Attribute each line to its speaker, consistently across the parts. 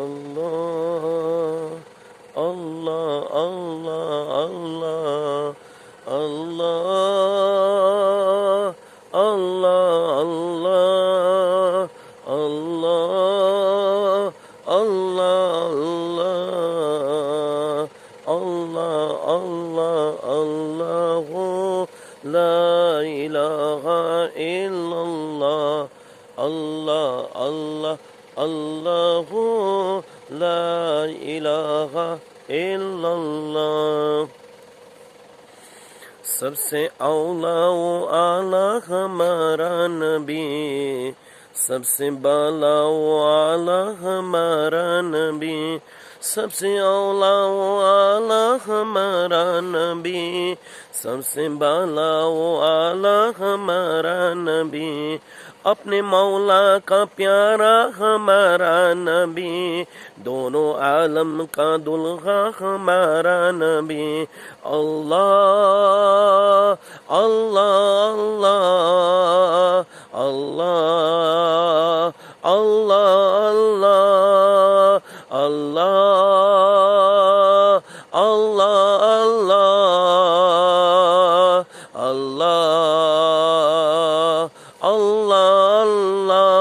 Speaker 1: Allah, Allah, Allah, Allah, Allah, Allah, Allah, Allahu la ilaha illallah. Allah, Allah, Allahu la ilaha illallah. सबसे OLA वो आला हमारा नबी, सबसे बाला वो आला हमारा नबी, सबसे औला वो आला हमारा नबी, सबसे बाला वो आला हमारा नबी, अपने मौला का प्यारा हमारा नबी, दोनों आलम का दुल्हा हमारा नबी। अल्लाह अल्लाह अल्लाह अल्लाह अल्लाह अल्लाह अल्लाह अल्लाह अल्लाह।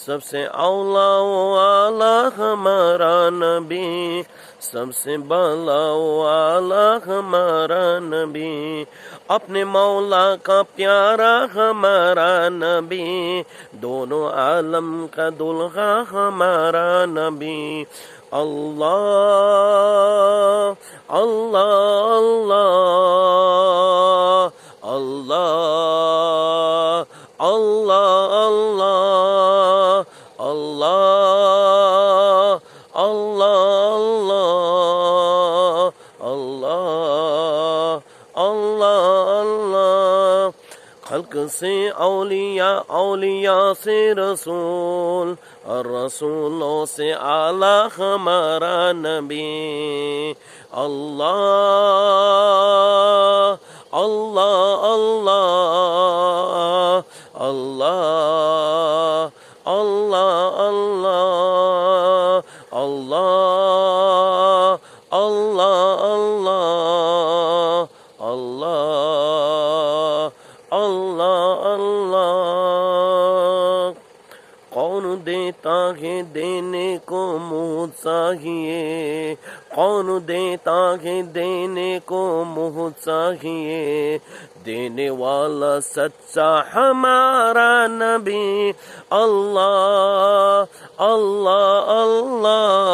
Speaker 1: सबसे औला वाला हमारा नबी, सबसे बाला वाला हमारा नबी, अपने मौला का प्यारा हमारा नबी, दोनों आलम का दुल्हा हमारा नबी। अल्लाह अल्लाह अल्लाह अल्लाह अल्लाह अल्लाह अल्लाह अल्लाह अल्लाह अल्लाह। खल्क से औलिया, औलिया से रसूल, और रसूलों से आला हमारा नबी। अल्लाह अल्लाह अल्लाह अल्लाह अल्लाह अल्लाह अल्लाह अल्लाह अल्लाह अल्लाह अल्लाह अल्लाह। कौन देता है देने को मुँह चाहिए, कौन देता है देने को मुँह चाहिए, देने वाला सच्चा हमारा नबी। अल्लाह अल्लाह अल्लाह